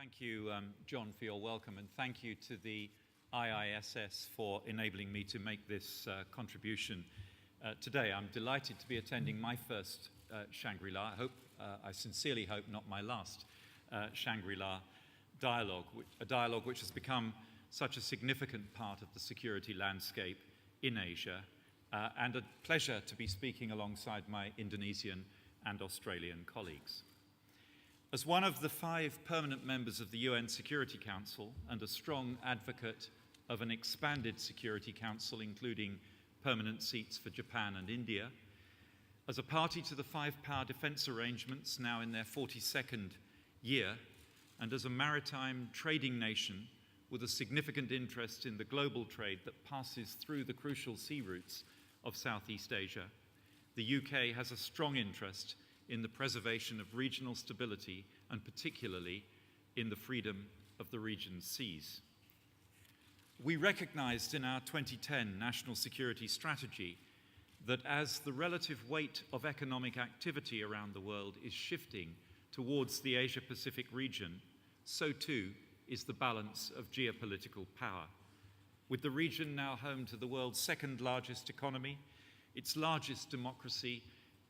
Thank you, John, for your welcome, and thank you to the IISS for enabling me to make this contribution today. I'm delighted to be attending my first Shangri-La. I sincerely hope not my last Shangri-La dialogue, a dialogue which has become such a significant part of the security landscape in Asia, and a pleasure to be speaking alongside my Indonesian and Australian colleagues. As one of the 5 permanent members of the UN Security Council and a strong advocate of an expanded Security Council, including permanent seats for Japan and India, as a party to the 5-power defence arrangements now in their 42nd year, and as a maritime trading nation with a significant interest in the global trade that passes through the crucial sea routes of Southeast Asia, the UK has a strong interest in the preservation of regional stability and particularly in the freedom of the region's seas. We recognised in our 2010 National Security Strategy that as the relative weight of economic activity around the world is shifting towards the Asia-Pacific region, so too is the balance of geopolitical power. With the region now home to the world's second largest economy, its largest democracy,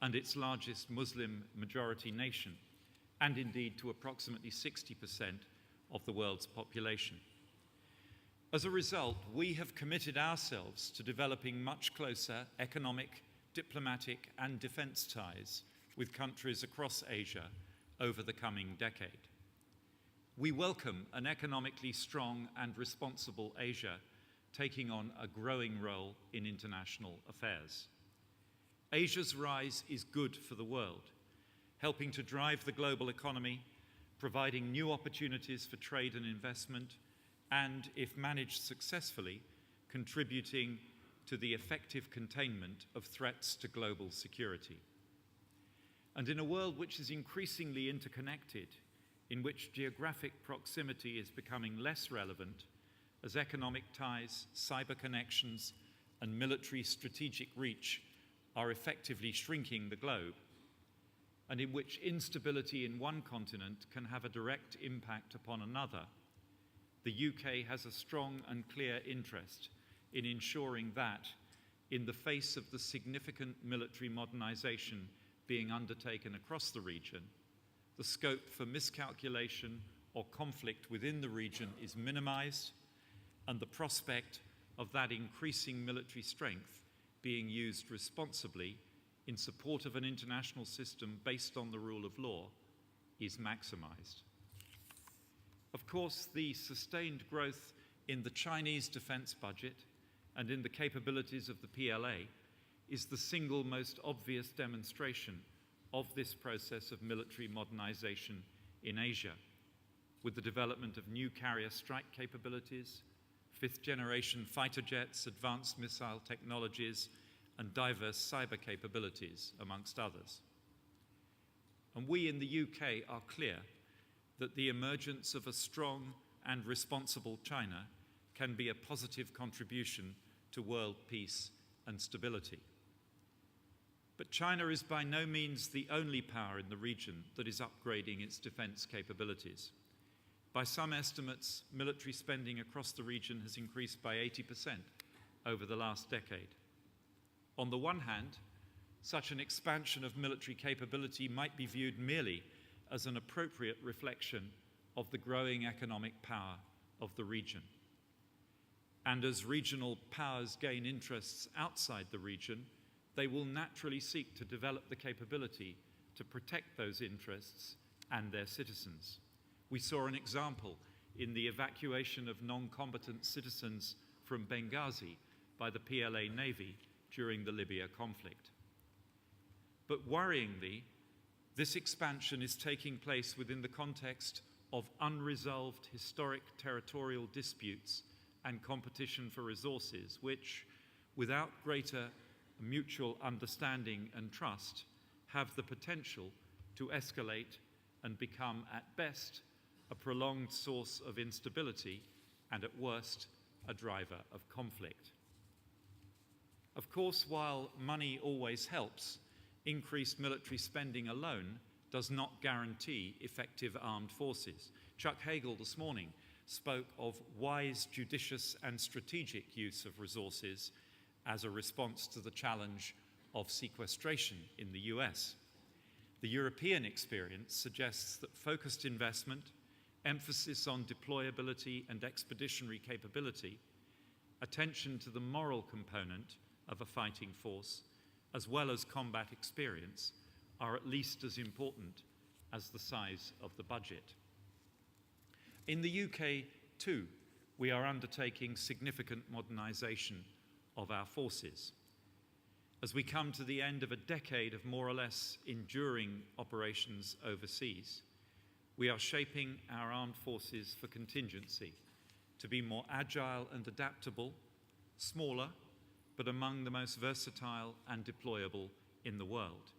and its largest Muslim majority nation, and indeed to approximately 60% of the world's population. As a result, we have committed ourselves to developing much closer economic, diplomatic, and defence ties with countries across Asia over the coming decade. We welcome an economically strong and responsible Asia taking on a growing role in international affairs. Asia's rise is good for the world, helping to drive the global economy, providing new opportunities for trade and investment, and, if managed successfully, contributing to the effective containment of threats to global security. And in a world which is increasingly interconnected, in which geographic proximity is becoming less relevant, as economic ties, cyber connections, and military strategic reach are effectively shrinking the globe, and in which instability in one continent can have a direct impact upon another, the UK has a strong and clear interest in ensuring that, in the face of the significant military modernisation being undertaken across the region, the scope for miscalculation or conflict within the region is minimised, and the prospect of that increasing military strength being used responsibly in support of an international system based on the rule of law is maximised. Of course, the sustained growth in the Chinese defence budget and in the capabilities of the PLA is the single most obvious demonstration of this process of military modernisation in Asia, with the development of new carrier strike capabilities, 5th-generation fighter jets, advanced missile technologies, and diverse cyber capabilities, amongst others. And we in the UK are clear that the emergence of a strong and responsible China can be a positive contribution to world peace and stability. But China is by no means the only power in the region that is upgrading its defence capabilities. By some estimates, military spending across the region has increased by 80% over the last decade. On the one hand, such an expansion of military capability might be viewed merely as an appropriate reflection of the growing economic power of the region. And as regional powers gain interests outside the region, they will naturally seek to develop the capability to protect those interests and their citizens. We saw an example in the evacuation of non-combatant citizens from Benghazi by the PLA Navy during the Libya conflict. But worryingly, this expansion is taking place within the context of unresolved historic territorial disputes and competition for resources, which, without greater mutual understanding and trust, have the potential to escalate and become, at best, a prolonged source of instability and, at worst, a driver of conflict. Of course, while money always helps, increased military spending alone does not guarantee effective armed forces. Chuck Hagel this morning spoke of wise, judicious and strategic use of resources as a response to the challenge of sequestration in the US. The European experience suggests that focused investment, emphasis on deployability and expeditionary capability, attention to the moral component of a fighting force, as well as combat experience, are at least as important as the size of the budget. In the UK, too, we are undertaking significant modernisation of our forces. As we come to the end of a decade of more or less enduring operations overseas, we are shaping our armed forces for contingency, to be more agile and adaptable, smaller, but among the most versatile and deployable in the world,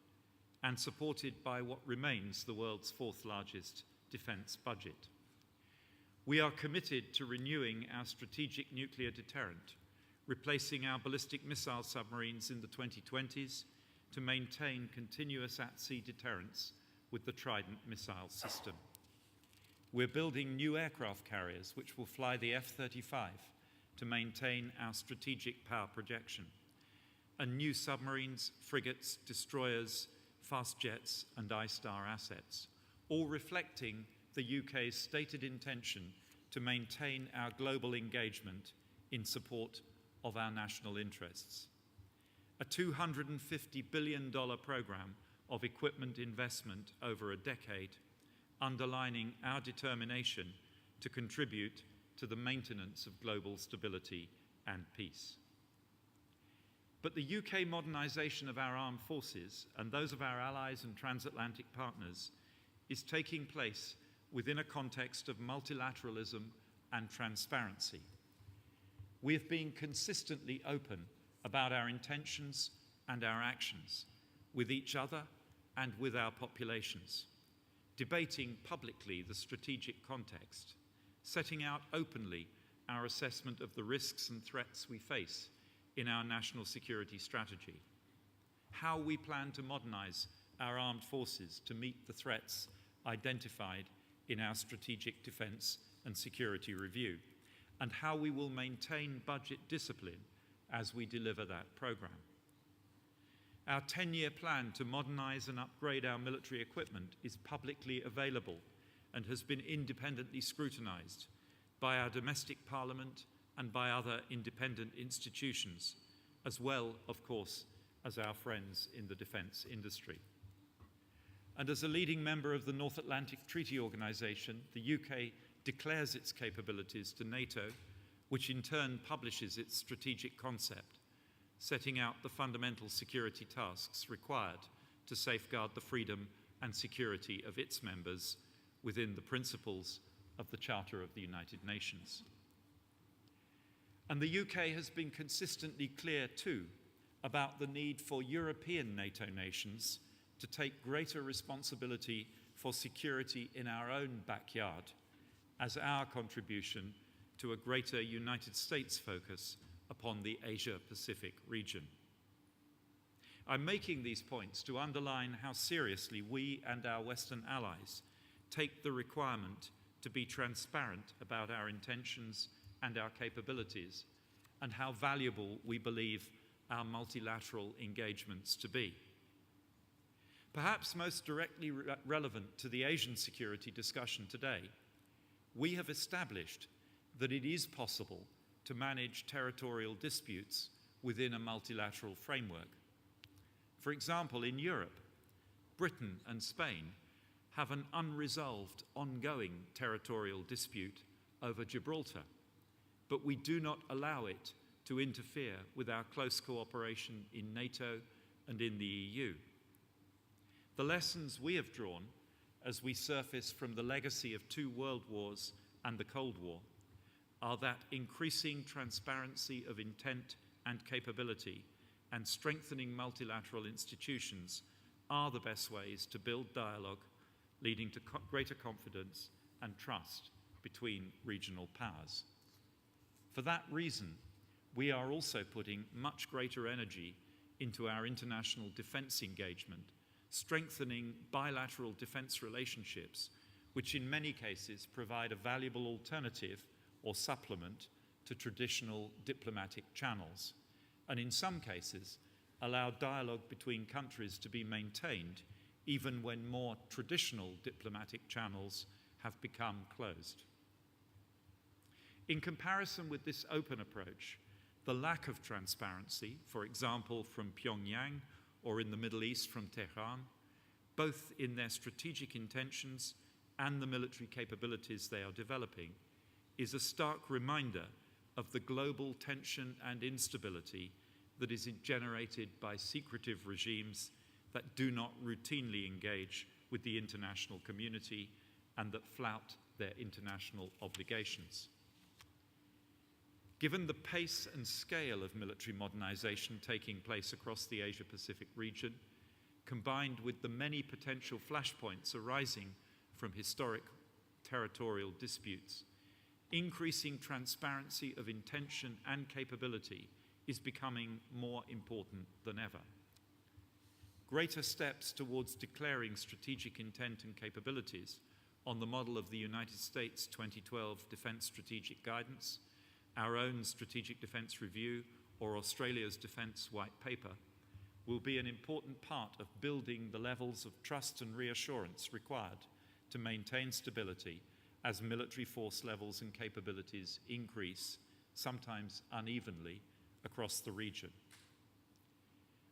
and supported by what remains the world's fourth largest defence budget. We are committed to renewing our strategic nuclear deterrent, replacing our ballistic missile submarines in the 2020s to maintain continuous at-sea deterrence with the Trident missile system. We're building new aircraft carriers which will fly the F-35 to maintain our strategic power projection, and new submarines, frigates, destroyers, fast jets and I-Star assets, all reflecting the UK's stated intention to maintain our global engagement in support of our national interests. A $250 billion programme of equipment investment over a decade, underlining our determination to contribute to the maintenance of global stability and peace. But the UK modernisation of our armed forces and those of our allies and transatlantic partners is taking place within a context of multilateralism and transparency. We have been consistently open about our intentions and our actions with each other and with our populations, debating publicly the strategic context, setting out openly our assessment of the risks and threats we face in our national security strategy, how we plan to modernise our armed forces to meet the threats identified in our Strategic Defence and Security Review, and how we will maintain budget discipline as we deliver that programme. Our 10-year plan to modernise and upgrade our military equipment is publicly available and has been independently scrutinised by our domestic parliament and by other independent institutions, as well, of course, as our friends in the defence industry. And as a leading member of the North Atlantic Treaty Organisation, the UK declares its capabilities to NATO, which in turn publishes its strategic concept, setting out the fundamental security tasks required to safeguard the freedom and security of its members within the principles of the Charter of the United Nations. And the UK has been consistently clear too about the need for European NATO nations to take greater responsibility for security in our own backyard as our contribution to a greater United States focus upon the Asia-Pacific region. I'm making these points to underline how seriously we and our Western allies take the requirement to be transparent about our intentions and our capabilities, and how valuable we believe our multilateral engagements to be. Perhaps most directly relevant to the Asian security discussion today, we have established that it is possible to manage territorial disputes within a multilateral framework. For example, in Europe, Britain and Spain have an unresolved, ongoing territorial dispute over Gibraltar, but we do not allow it to interfere with our close cooperation in NATO and in the EU. The lessons we have drawn as we surface from the legacy of 2 world wars and the Cold War are that increasing transparency of intent and capability and strengthening multilateral institutions are the best ways to build dialogue, leading to greater confidence and trust between regional powers. For that reason, we are also putting much greater energy into our international defence engagement, strengthening bilateral defence relationships, which in many cases provide a valuable alternative or supplement to traditional diplomatic channels, and in some cases allow dialogue between countries to be maintained even when more traditional diplomatic channels have become closed. In comparison with this open approach, the lack of transparency, for example from Pyongyang or in the Middle East from Tehran, both in their strategic intentions and the military capabilities they are developing, is a stark reminder of the global tension and instability that is generated by secretive regimes that do not routinely engage with the international community and that flout their international obligations. Given the pace and scale of military modernization taking place across the Asia-Pacific region, combined with the many potential flashpoints arising from historic territorial disputes, increasing transparency of intention and capability is becoming more important than ever. Greater steps towards declaring strategic intent and capabilities on the model of the United States 2012 Defence Strategic Guidance, our own Strategic Defence Review, or Australia's Defence White Paper, will be an important part of building the levels of trust and reassurance required to maintain stability as military force levels and capabilities increase, sometimes unevenly, across the region.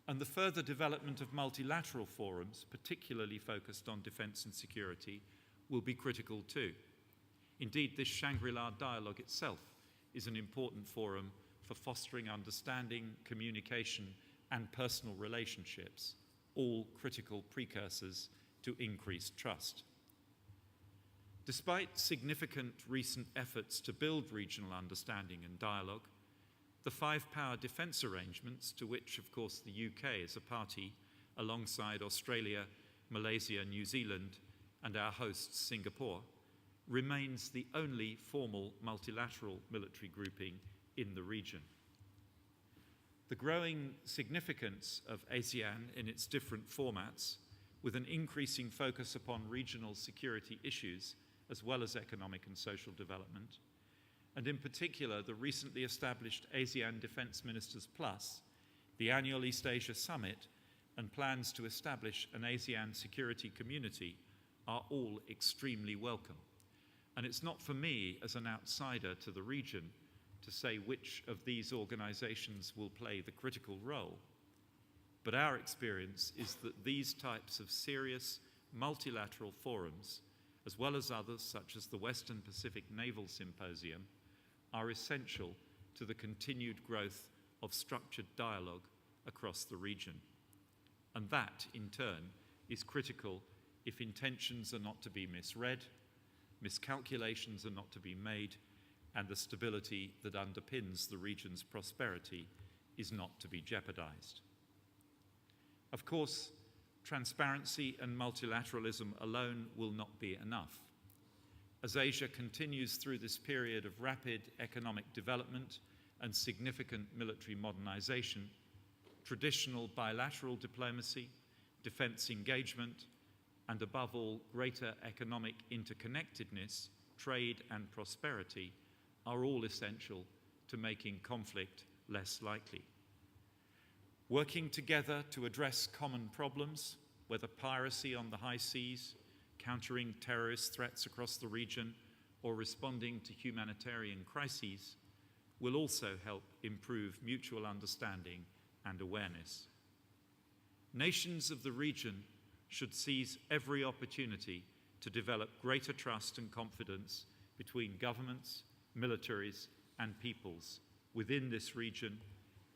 And the further development of multilateral forums, particularly focused on defence and security, will be critical too. Indeed, this Shangri-La dialogue itself is an important forum for fostering understanding, communication, and personal relationships, all critical precursors to increased trust. Despite significant recent efforts to build regional understanding and dialogue, the five-power defence arrangements, to which, of course, the UK is a party, alongside Australia, Malaysia, New Zealand, and our host, Singapore, remains the only formal multilateral military grouping in the region. The growing significance of ASEAN in its different formats, with an increasing focus upon regional security issues as well as economic and social development, and in particular the recently established ASEAN Defence Ministers Plus, the annual East Asia Summit, and plans to establish an ASEAN security community are all extremely welcome. And it's not for me, as an outsider to the region, to say which of these organizations will play the critical role. But our experience is that these types of serious multilateral forums, as well as others such as the Western Pacific Naval Symposium, are essential to the continued growth of structured dialogue across the region. And that, in turn, is critical if intentions are not to be misread, miscalculations are not to be made, and the stability that underpins the region's prosperity is not to be jeopardized. Of course, transparency and multilateralism alone will not be enough. As Asia continues through this period of rapid economic development and significant military modernization, traditional bilateral diplomacy, defense engagement, and above all, greater economic interconnectedness, trade and prosperity are all essential to making conflict less likely. Working together to address common problems, whether piracy on the high seas, countering terrorist threats across the region, or responding to humanitarian crises, will also help improve mutual understanding and awareness. Nations of the region should seize every opportunity to develop greater trust and confidence between governments, militaries, and peoples within this region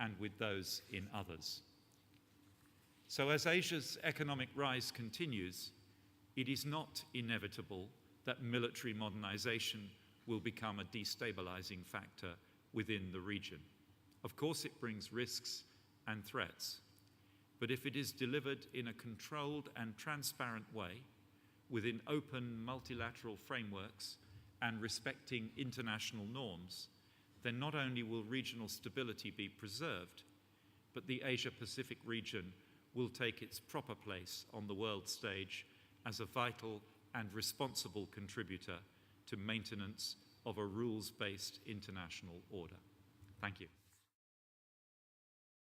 and with those in others. So as Asia's economic rise continues, it is not inevitable that military modernization will become a destabilizing factor within the region. Of course, it brings risks and threats, but if it is delivered in a controlled and transparent way, within open multilateral frameworks and respecting international norms, then not only will regional stability be preserved, but the Asia-Pacific region will take its proper place on the world stage as a vital and responsible contributor to maintenance of a rules-based international order. Thank you.